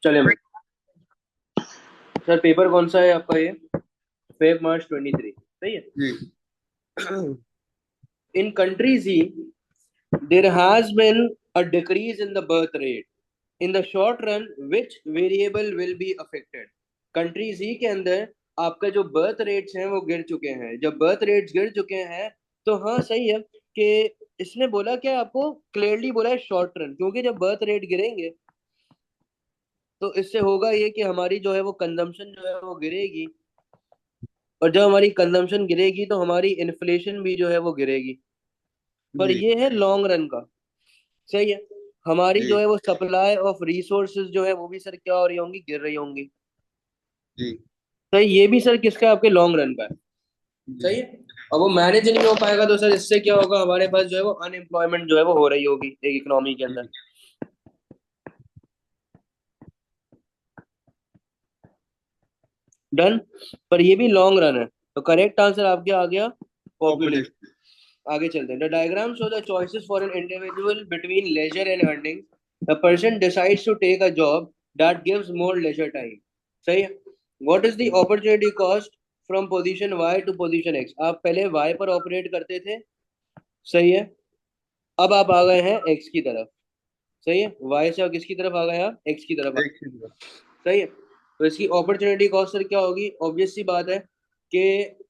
चले भाई। Sir paper कौन सा है आपका ये? फेब मार्च 23, सही है। जी इन कंट्रीज ही there has been a decrease in the birth rate. In the short run, which variable will be affected? Countries ही के अंदर आपका जो बर्थ रेट्स हैं वो गिर चुके हैं। जब बर्थ रेट्स गिर चुके हैं तो हाँ सही है कि इसने बोला क्या आपको, क्लियरली बोला है शॉर्ट रन, क्योंकि जब बर्थ रेट गिरेंगे तो इससे होगा ये कि हमारी जो है वो कंजम्पशन जो है वो गिरेगी, और जब हमारी कंजम्पशन गिरेगी तो हमारी इन्फ्लेशन भी जो है वो गिरेगी। पर जी ये है लॉन्ग रन का, सही है। हमारी जो जी है वो सप्लाई ऑफ रिसोर्सेज जो है वो भी सर क्या हो रही होंगी, गिर रही होंगी। जी तो ये भी सर किसका है, आपके लॉन्ग रन का है, जी सही है। अब वो मैनेज नहीं हो पाएगा तो सर इससे क्या होगा, हमारे पास जो है वो अनएम्प्लॉयमेंट जो है वो हो रही होगी एक इकोनॉमी के अंदर। जी डन। पर ये भी लॉन्ग रन है, तो करेक्ट आंसर आपके आ गया पॉपुलेशन। पॉपुलेशन। आगे चलते हैं। The diagram show the choices for an individual between leisure and earning. The person decides to take a job that gives more leisure time, सही है। What is the opportunity cost from position Y to position X? आप पहले Y पर operate करते थे, सही है। अब आप आ गए हैं एक्स की तरफ, सही है। वाई से आप किसकी तरफ आ गए, आप एक्स की तरफ आ एक गए, सेकंड। सही है। तो इसकी अपॉर्चुनिटी कॉस्ट सर क्या होगी? ऑब्वियस सी बात है कि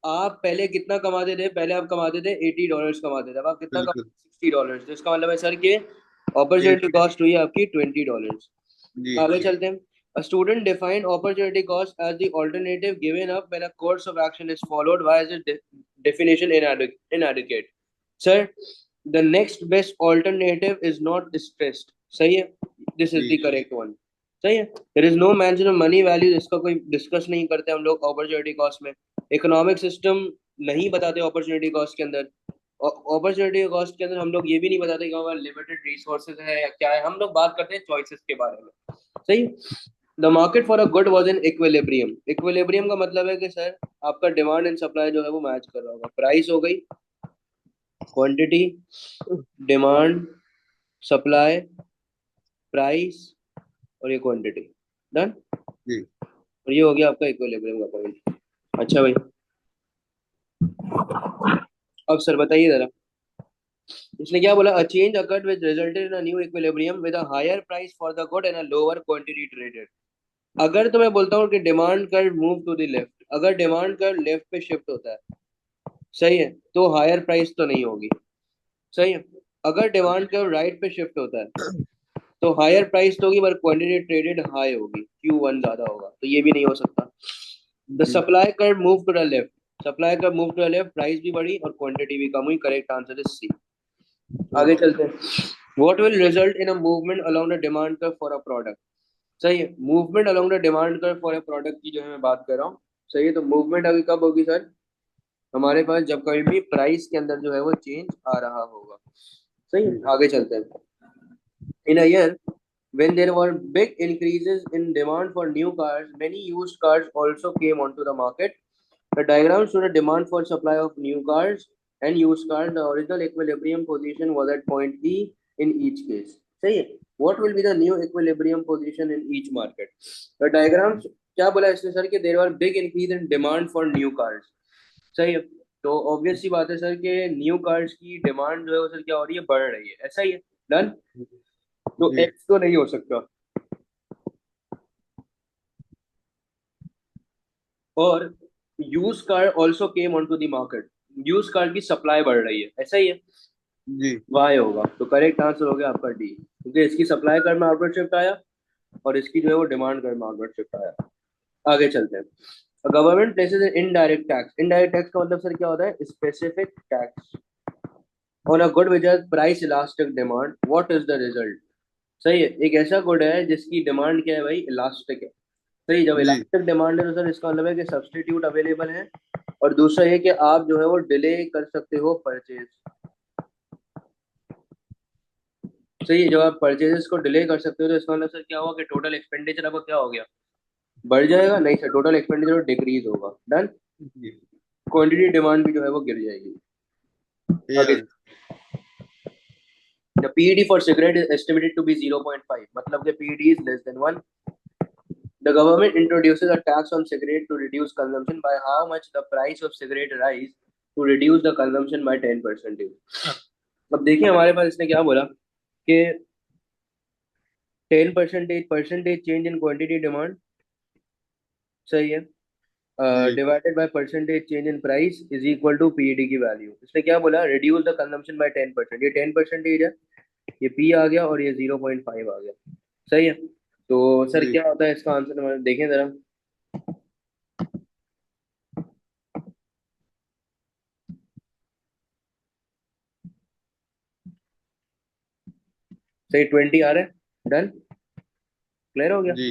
आप पहले कितना कमाते थे, पहले आप कमाते थे $80 कमाते थे, अब आप कितना बिल्कुल। कमाते? $60। तो इसका मतलब है सर कि अपॉर्चुनिटी 80। कॉस्ट हुई है आपकी $20। जी आगे जी। चलते हैं। A student defined opportunity cost as the alternative given up when a course of action is followed. Why is it definition inadequate? Sir, the next best alternative is not stressed. सही है। This is ji the correct one. सही है। There is no mention of money value. इसका कोई discuss नहीं करते हम लोग अपॉर्चुनिटी कॉस्ट में। इकोनॉमिक सिस्टम नहीं बताते अपॉर्चुनिटी कॉस्ट के अंदर। अपॉर्चुनिटी कॉस्ट के अंदर हम लोग ये भी नहीं बताते कि हमारे लिमिटेड रिसोर्सेज है या क्या है। हम लोग बात करते हैं चॉइसेस के बारे में, सही। The market for a good was in equilibrium. Equilibrium का मतलब है कि सर आपका डिमांड एंड सप्लाई जो है वो मैच कर रहा होगा। प्राइस हो गई, क्वांटिटी, डिमांड, सप्लाई, प्राइस, और ये क्वांटिटी। डन। जी और ये हो गया आपका इक्विलिब्रियम का पॉइंट। अच्छा भाई, अब सर बताइए जरा, इसने क्या बोला? A change occurred which resulted in a new equilibrium with a higher price for the good and a lower quantity traded. अगर तो मैं बोलता हूँ कि demand curve move to the left, अगर डिमांड कर्व लेफ्ट पे शिफ्ट होता है, सही है, तो हायर प्राइस तो नहीं होगी, सही है। अगर डिमांड कर्व राइट पे शिफ्ट होता है तो हायर प्राइस तो होगी, पर क्वांटिटी ट्रेडेड हाई होगी, Q1 ज्यादा होगा, तो ये भी नहीं हो सकता। द जी supply curve move to the left, supply curve move to the left, price भी बढ़ी और क्वांटिटी भी कम हुई। Correct answer is C. आगे ओके। चलते हैं। What will result in a movement along the demand curve for a product? सही है। Movement along the demand curve for a product की जो है मैं बात कर रहा हूँ, सही है। तो मूवमेंट अभी कब होगी सर? हमारे पास जब कभी भी प्राइस के अंदर जो है वो चेंज आ रहा होगा, सही है। जी आगे चलते हैं। In a year when there were big increases in demand for new cars, many used cars also came onto the market. The diagram showed a demand for supply of new cars and used cars. The original equilibrium position was at point E in each case. सही है। What will be the new equilibrium position in each market? The diagram क्या बोला इसने sir कि there were big increase in demand for new cars, सही है। तो obvious सी बात है सर कि न्यू कार्स की डिमांड जो है वो सर क्या हो रही है, बढ़ रही है, ऐसा ही है। डन। तो जी एक्स तो नहीं हो सकता। और use car also came on to the market, use car की सप्लाई बढ़ रही है, ऐसा ही है। जी वाई होगा, तो करेक्ट आंसर हो गया आपका डी, क्योंकि इसकी सप्लाई कर में आउटवर्ड शिफ्ट आया और इसकी जो है वो डिमांड कर में आउटवर्ड शिफ्ट आया। आगे चलते हैं। Government places indirect tax. Indirect tax का मतलब सर क्या होता है? Specific tax on a good which has price elastic demand. What is the result? सही है। एक ऐसा गुड है जिसकी डिमांड क्या है भाई, इलास्टिक है, सही। जब जी इलास्टिक डिमांड है तो सर इसका मतलब है कि सब्स्टिट्यूट अवेलेबल है। और दूसरा ये कि आप जो है वो डिले कर सकते हो परचेज, सही है। जब आप परचेजेस को डिले कर सकते हो तो इसका मतलब सर क्या होगा कि टोटल एक्सपेंडिचर आपका क्या हो गया, बढ़ जाएगा? नहीं सर, टोटल एक्सपेंडिचर डिक्रीज होगा। डन। जी। क्वांटिटी डिमांड भी जो है वो गिर जाएगी। ये आगे। The PED for cigarette is estimated to be 0.5, मतलब कि PED is less than 1। The government introduces a tax on cigarette to reduce consumption. By how much the price of cigarette rise to reduce the consumption by 10%. अब देखिए हमारे पास इसने क्या बोला कि 10% change in quantity demand, सही है, जी divided by percentage change in price is equal to PED की वैल्यू। इसने क्या बोला, रिड्यूस द कंजम्पशन बाय 10%। ये 10% है, ये पी आ गया और ये 0.5 आ गया, सही है। तो सर जी क्या होता है इसका आंसर, हमारे देखें जरा। सही 20 आ रहा है, डन, क्लियर हो गया। जी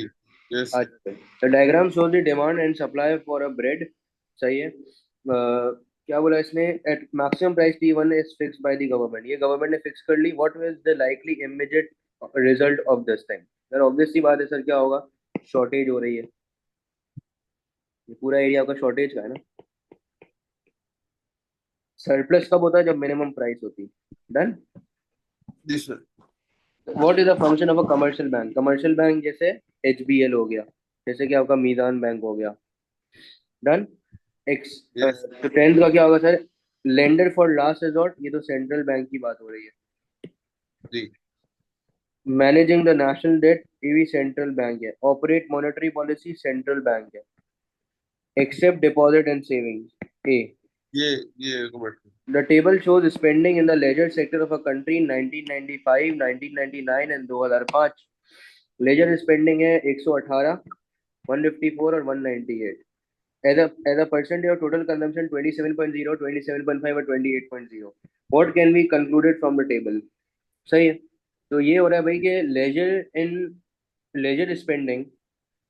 यस अच्छा, the diagram shows the demand and supply for a bread, सही है। क्या बोला इसने, at maximum price T1 is fixed by the government, ये गवर्नमेंट ने फिक्स कर ली। What was the likely immediate result of this time. Sir obvious सी बात है सर, क्या होगा, शॉर्टेज हो रही है, ये पूरा एरिया का शॉर्टेज का है ना। सरप्लस कब होता है, जब मिनिमम प्राइस होती है, डन। जी sir what is the function of a commercial bank, commercial bank जैसे HBL हो गया, जैसे कि आपका मीज़ान बैंक हो गया, डन। एक्स, यस तो टेंथ का क्या होगा sir, lender for last resort, ये तो सेंट्रल बैंक की बात हो रही है। जी मैनेजिंग द नेशनल डेट, ये भी सेंट्रल बैंक है। Operate monetary policy, central bank है। एक्सेप्ट डिपॉजिट एंड सेविंग्स, ए। ये ये comment The table shows spending in the leisure sector of a country in 1995, 1999 and 2005। Laser spending है 118, 154 और 198। As a percentage of total consumption 27.0, 27.5 और 28.0। What can be concluded from the table, सही है। तो ये हो रहा है भाई कि leisure spending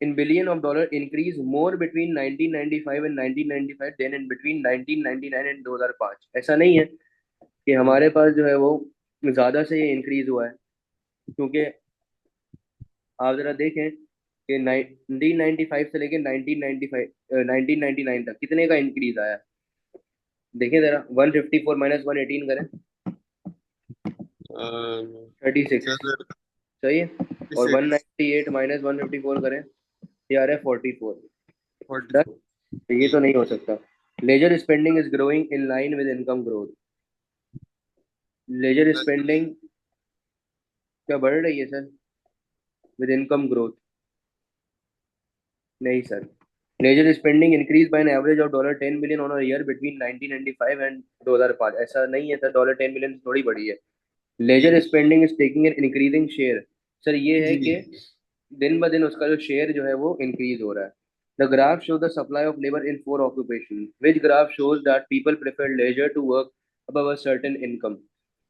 in billion of dollar increase more between 1995 and 1995 than in between 1999 and 2005। ऐसा नहीं है कि हमारे पास जो है वो ज्यादा से ये इंक्रीज हुआ है, क्योंकि आप जरा देखें कि 1995 से लेकर 1995 1999 तक कितने का इंक्रीज आया। देखें जरा, 154 माइनस 118 करें, 36, सर सही है। और 6 198 माइनस 154 करें, ये आ रहा है 44। 44 ये जी तो नहीं हो सकता। Leisure spending is growing in line with income growth, leisure sir spending क्या बढ़ रही है सर, विद इनकम ग्रोथ, नहीं sir. Leisure spending increase by an average of $10 billion on a year between 1995 and 2005। ऐसा नहीं है सर, $10 बिलियन थोड़ी बढ़ी है। Leisure spending is taking an increasing share, sir ये है जी कि दिन ब दिन उसका जो शेयर जो है वो इंक्रीज हो रहा है। The graph show the supply of labour in 4 occupation, which graph shows that people prefer leisure to work above a certain income।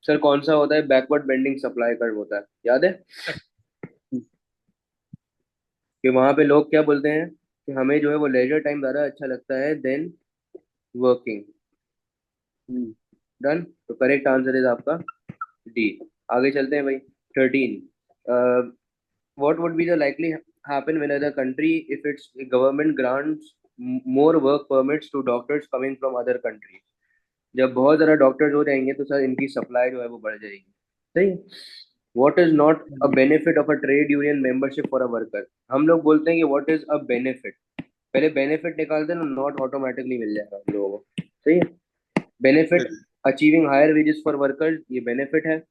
Sir कौन सा होता है, बैकवर्ड बेंडिंग सप्लाई कर्व होता है, याद है कि वहां पे लोग क्या बोलते हैं कि हमें जो है वो लेजर टाइम ज्यादा अच्छा लगता है देन वर्किंग, जी डन। तो करेक्ट आंसर इज आपका डी। आगे चलते हैं भाई। 13, what would be the likely happen when other country if its government grants more work permits to doctors coming from other countries। जब बहुत ज़्यादा डॉक्टर्स हो जाएंगे तो सर इनकी सप्लाई जो है वो बढ़ जाएगी, सही। What is not a benefit of a trade union membership for a worker. हम लोग बोलते हैं कि व्हाट इज अ बेनिफिट, पहले बेनिफिट निकालते हैं ना, नॉट ऑटोमेटिकली मिल जाएगा हम लोगों को, सही है। Benefit, achieving higher wages for workers, ये बेनिफिट है।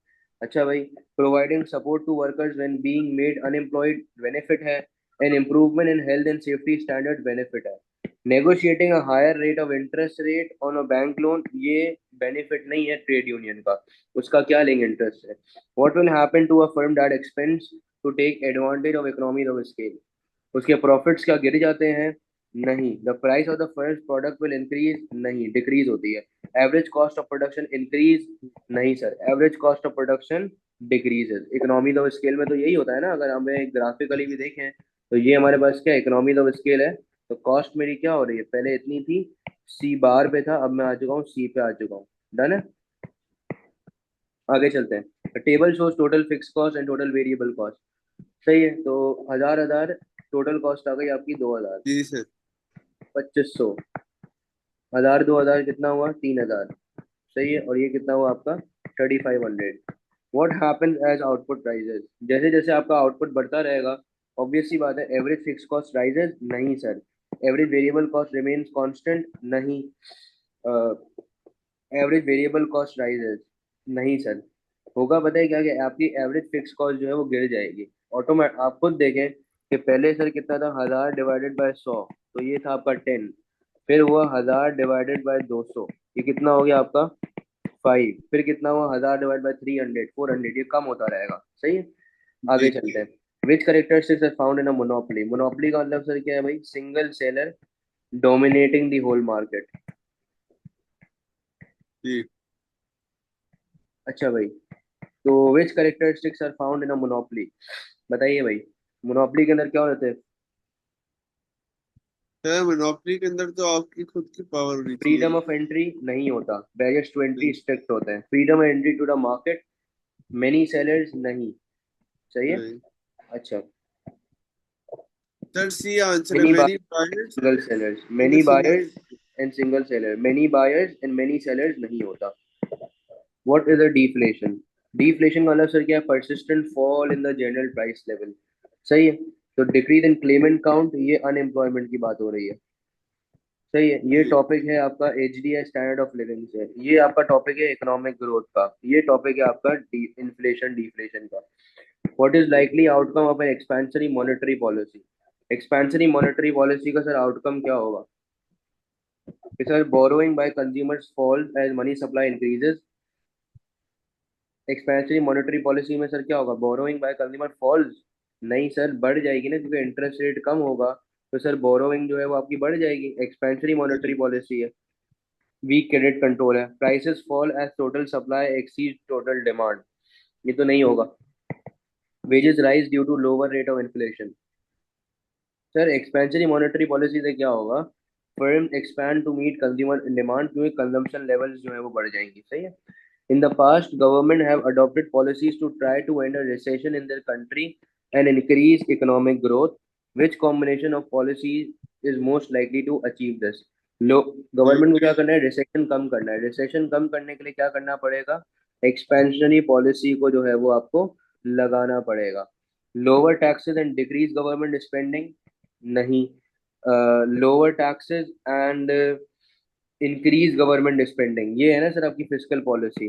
अच्छा भाई, providing support to workers when being made unemployed, benefit है। An improvement in health and safety standard, benefit है। Negotiating a higher rate of interest rate on a bank loan, ये benefit नहीं है trade union का, उसका क्या लेंगे, interest है। What will happen to a firm that expense to take advantage of economy of scale, उसके प्रॉफिट्स क्या गिर जाते हैं, नहीं। The price of the first product will increase, नहीं, डिक्रीज होती है। Average cost of production increase, नहीं sir, average cost of production decreases. Economies of scale में तो यही होता है ना, अगर हमें ग्राफिकली भी देखें तो ये हमारे पास क्या इकोनॉमीज ऑफ स्केल है। तो कॉस्ट मेरी क्या हो रही है, पहले इतनी थी, सी बार पे था, अब मैं आ चुका हूँ सी पे आ चुका हूँ, डन है। आगे चलते हैं। Table shows total fix cost and total variable cost, सही है। तो हजार हजार टोटल कॉस्ट आ गई आपकी 2000, जी सर 2500, 1000 2000 कितना हुआ, 3000, सही है। और ये कितना हुआ आपका 3500। What happens as output prices, जैसे जैसे आपका आउटपुट बढ़ता रहेगा ऑब्वियस सी बात है। एवरेज फिक्स कॉस्ट राइजेस, नहीं sir. Average variable cost remains constant, नहीं। एवरेज वेरिएबल कॉस्ट राइजेस, नहीं सर। होगा पता है क्या, कि आपकी एवरेज फिक्स कॉस्ट जो है वो गिर जाएगी ऑटोमेट। आप खुद देखें कि पहले सर कितना था, 1000 डिवाइडेड बाय 100, तो ये था आपका 10। फिर हुआ 1000 डिवाइडेड बाय 200, ये कितना हो गया आपका 5। फिर कितना हुआ 1000 डिवाइड बाय 300, 400, ये कम होता रहेगा, सही है। आगे जी चलते हैं। Which characteristics are found in a monopoly. Monopoly का मतलब सर क्या है भाई, single seller dominating the whole market. जी। अच्छा भाई, तो which characteristics are found in a monopoly, बताइए भाई। मोनोपोली के अंदर क्या होते हैं? सर मोनोपोली के अंदर तो आपकी खुद की पावर होनी चाहिए। फ्रीडम ऑफ एंट्री नहीं होता, बैरियर्स टू एंट्री जी। स्ट्रिक्ट होते हैं। Freedom of entry to the market, many sellers नहीं, सही है। जी। अच्छा, सर सी आंसर है, many many buyers single sellers, in many a single. Buyers and single seller, many buyers and many sellers नहीं होता। What is a deflation? Deflation का मतलब सर क्या है, persistent fall in the general price level, सही है। तो decrease इन Clement count, ये अनएम्प्लॉयमेंट की बात हो रही है, सही है। ये जी। टॉपिक है आपका एचडीआई स्टैंडर्ड ऑफ लिविंग से। ये आपका टॉपिक है इकोनॉमिक ग्रोथ का। ये टॉपिक है आपका इन्फ्लेशन डिफ्लेशन का। व्हाट इज जी। Likely outcome of an expansionary monetary policy? Expansionary monetary policy का सर आउटकम क्या होगा कि sir borrowing by consumers falls as money supply increases. Expansionary monetary policy में सर क्या होगा, बोरोइंग बाय कंज्यूमर फॉल्स, नहीं sir, बढ़ जाएगी ना, क्योंकि इंटरेस्ट रेट कम होगा। तो सर बोरोइंग जो है वो आपकी बढ़ जाएगी। एक्सपेंशनरी मॉनेटरी जी। पॉलिसी है। वीक क्रेडिट कंट्रोल है। Prices fall as total supply exceed total demand, ये तो नहीं होगा। Wages rise due to lower rate of inflation. Sir expansionary monetary policy से क्या होगा, firm expand to meet consumer demand, क्योंकि कंजम्पशन लेवल्स जो है वो बढ़ जाएंगी, सही है। In the past, government have adopted policies to try to end a recession in their country and increase economic growth. Which combination of policies is most likely to achieve this? लो, जी। Government को क्या करना है, recession कम करना है। Recession कम करने के लिए क्या करना पड़ेगा, एक्सपेंशनरी पॉलिसी को जो है वो आपको लगाना पड़ेगा। Lower taxes and decrease government spending, नहीं। Lower taxes and increase government spending, ये है ना सर आपकी फिस्कल पॉलिसी।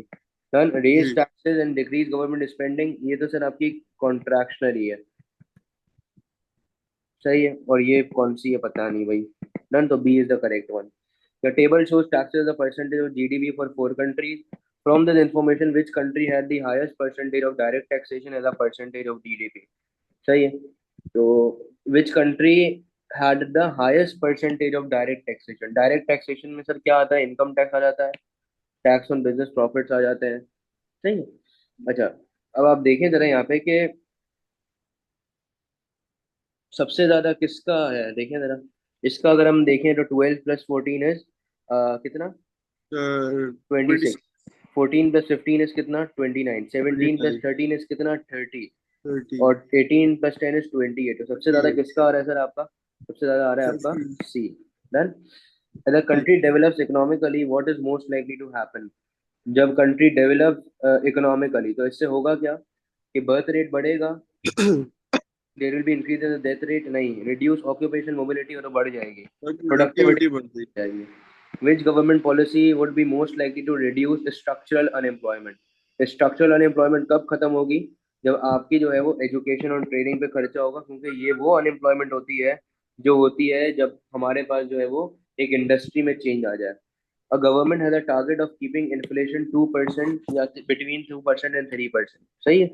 डन। रेज जी। Taxes and decrease government spending, ये तो सर आपकी कॉन्ट्रैक्शनरी है, सही है। और ये कौन सी है पता नहीं भाई। डन, तो B is the correct one. The table shows taxes as a percentage of GDP for four countries. From this information, which country had the highest percentage of direct taxation as a percentage of GDP? सही है। तो which country had the highest percentage of direct taxation? Direct taxation में sir क्या आता है, income tax आ जाता है, tax on business profits आ जाते हैं, सही है। अच्छा, अब आप देखें जरा यहाँ पे कि सबसे ज्यादा किसका है, देखें जरा। इसका अगर हम देखें तो 12 + 14 इज कितना, ट्वेंटी 26। सिक्स 14 + 15 इज कितना, 29। 17 + 29। 13 इज कितना, 30। 30। और 18 + 10 इज 28। तो सबसे ज्यादा 28। किसका आ रहा है सर आपका, सबसे ज्यादा आ रहा है आपका 30। सी। डन। द जी। Country develops economically, what is most likely to happen? जब कंट्री डेवलप इकोनॉमिकली, तो इससे होगा क्या, कि बर्थ रेट बढ़ेगा, there will be increase in the death rate, नहीं, रिड्यूस ऑक्यूपेशन मोबिलिटी, और तो बढ़ जाएगी, प्रोडक्टिविटी प्रोडक्टिविटी बढ़ गई। जाएगी। Which government policy would be most likely to reduce structural unemployment? Structural unemployment कब खत्म होगी, जब आपकी जो है वो एजुकेशन और ट्रेनिंग पे खर्चा होगा, क्योंकि ये वो अनएम्प्लॉयमेंट होती है जो होती है जब हमारे पास जो है वो एक इंडस्ट्री में चेंज आ जाए। A government has a target of keeping inflation 2% या between 2% and 3%, सही है।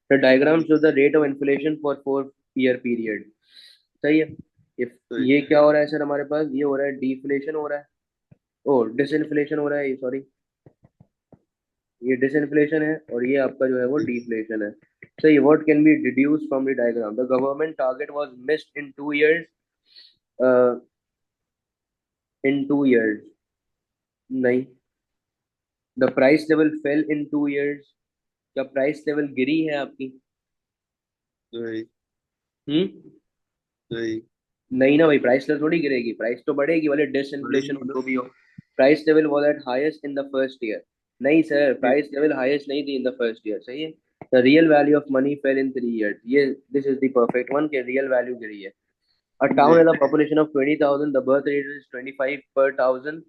The diagram ji. shows the rate of inflation for 4 year period, सही है। If सही। ये क्या हो रहा है सर हमारे पास, ये हो रहा है डिफ्लेशन हो रहा है, ओ डिसइंफ्लेशन हो रहा है, सॉरी, ये डिसइंफ्लेशन है और ये आपका जो है वो जी। डिफ्लेशन है, सही। What can be deduce from the diagram? The government target was missed in 2 years, in 2 years, नहीं। The price level fail in 2 years, क्या प्राइस लेवल गिरी है आपकी? सही। हम्म, सही। नहीं ना भाई, प्राइस लेवल थोड़ी गिरेगी, प्राइस तो बढ़ेगी, भले डिसइंफ्लेशन बढ़ेगी हो ना। जो भी हो। Price level was at highest in the first year, नहीं सर, जी। प्राइस लेवल हाईएस्ट नहीं थी इन द फर्स्ट ईयर, सही है। The real value of money fell in 3 years. This is the perfect one कि real value गिरी है. A town has a population of 20,000. The birth rate is 25 per thousand,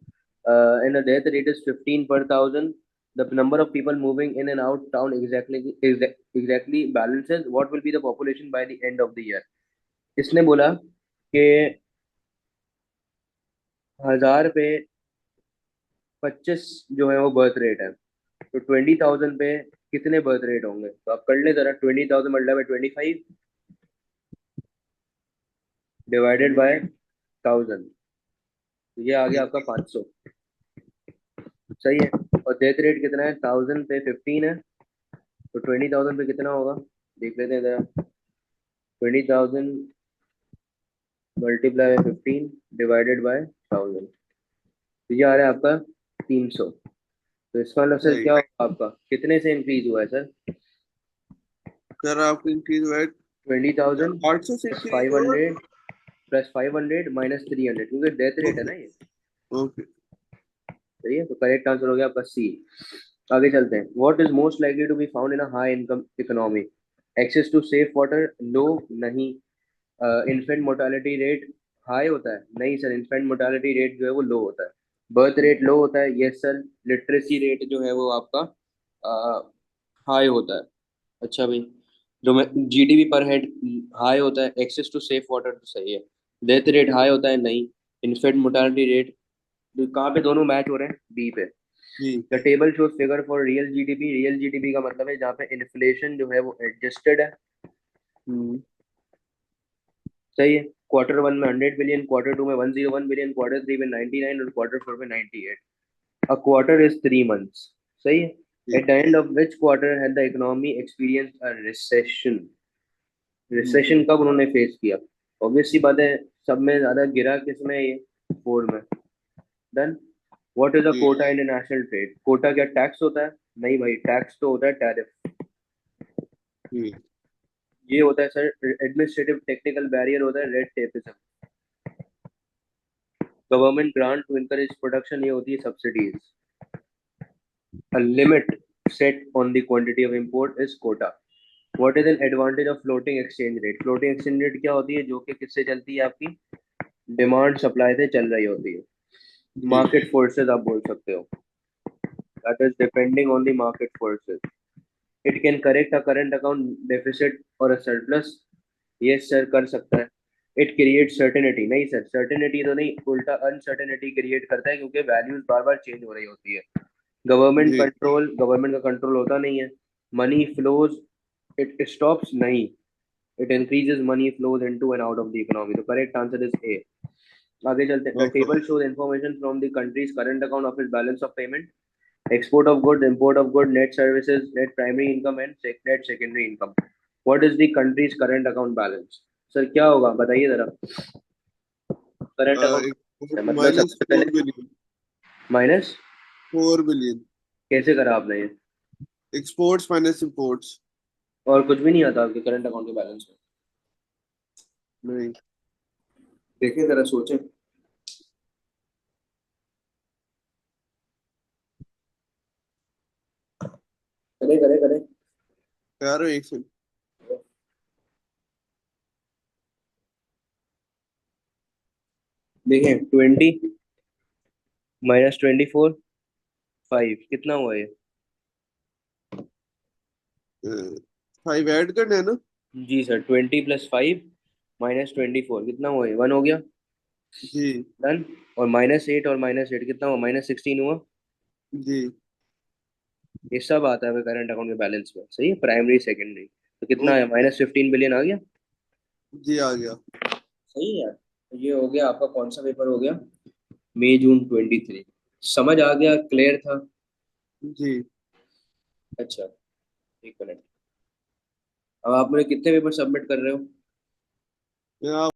and the death rate is 15 per thousand. The number of people moving in and out town exactly balances. What will be the population by the end of the year? इसने बोला कि 1000 पे 25 जो है वो birth rate है, तो 20,000 पे कितने बर्थ रेट होंगे? तो आप कर ले जरा, 20,000 मल्टीप्लाई बाई 25 डिवाइडेड बाय 1000, तो ये आ गया आपका 500. सही है. और डेथ रेट कितना है? 1000 पे 15 है, तो 20,000 पे कितना होगा? देख लेते हैं जरा. 20,000 मल्टीप्लाई बाय 15 डिवाइडेड बाय 1000, तो ये आ रहा है आपका 300. तो इसका मतलब सर क्या होगा आपका? कितने से इंक्रीज हुआ है सर? सर आपका इंक्रीज हुआ है 20,000 800 से increase 500 प्लस 500 माइनस 300, क्योंकि डेथ रेट है ना ये. ओके. सही है. तो करेक्ट आंसर हो गया आपका सी. आगे चलते हैं. What is most likely to be found in a high income economy? Access to safe water, low, नहीं. इन्फेंट मोर्टालिटी रेट हाई होता है? नहीं सर, इन्फेंट मोर्टालिटी रेट जो है वो लो होता है. बर्थ रेट लो होता है? Yes sir. लिटरेसी रेट जो है वो आपका हाई होता है. अच्छा भाई. जो मैं जीडीपी पर हेड हाई होता है. एक्सेस टू सेफ वाटर तो सही है. डेथ रेट हाई होता है? नहीं. इन्फेंट मोर्टालिटी रेट, तो कहाँ पे दोनों मैच हो रहे हैं? बी पे. जी. The table shows figure for real GDP. Real GDP का मतलब है जहाँ पे इन्फ्लेशन जो है वो एडजस्टेड है. सही है. Q1 में 100 बिलियन, Q2 में 101 बिलियन, Q3 में 99 और Q4 में 98. A quarter is 3 months. सही है. At the end of which quarter had the economy experienced a recession? Recession कब उन्होंने फेस किया? ऑब्वियस सी बात है, सब में ज्यादा गिरा किसमें? ये 4 में. Done. What is a quota in international trade? Quota क्या टैक्स होता है? नहीं भाई, टैक्स तो होता है टैरिफ. ये होता है सर एडमिनिस्ट्रेटिव टेक्निकल बैरियर होता है, red tapism. Government grant to encourage production, ये होती है subsidies. A limit set on the quantity of import is quota. What is an advantage of floating exchange rate? Floating exchange rate क्या होती है? जो कि किससे चलती है? आपकी डिमांड सप्लाई से चल रही होती है. मार्केट फोर्सेस आप बोल सकते हो. That is depending on the market forces. It can correct a current account deficit और अ सरप्लस. ये सर कर सकता है. It create certainty. नहीं सर, सर्टेनिटी तो नहीं, उल्टा अनसर्टेनिटी क्रिएट करता है, क्योंकि वैल्यूज बार बार चेंज हो रही होती है. गवर्नमेंट कंट्रोल, गवर्नमेंट का कंट्रोल होता नहीं है. मनी फ्लोज, इट स्टॉप्स नहीं, it increases money flows into and out of the economy. तो करेक्ट आंसर इज ए. आगे चलते हैं. The table shows information from the countries current account of it balance of payment, export of goods, import of goods, net services, net primary income and net secondary income. What is the country's current account balance? Sir क्या होगा बताइए जरा. Current account मतलब सबसे पहले -4 billion. कैसे करा आपने ये? Exports minus imports. और कुछ भी नहीं आता आपके करंट अकाउंट के बैलेंस में? नहीं. देखिए जरा, सोचें. करे करे करे. यार एक सेकंड. देखिए 20 -24 5 कितना हुआ ये? 5 ऐड करना है ना? जी सर. 20 + 5 -24 कितना हुआ? ये 1 हो गया. जी. डन. और -8 और -8 कितना हुआ? -16 हुआ. जी. ये सब आता है करंट अकाउंट के बैलेंस में. सही है. Primary secondary. तो कितना है? -15 बिलियन आ गया. जी आ गया. सही है यार. ये हो गया आपका. कौन सा पेपर हो गया? मई जून 23. समझ आ गया? क्लियर था? जी. अच्छा. एक मिनट. अब आप मुझे कितने पेपर सबमिट कर रहे हो? आप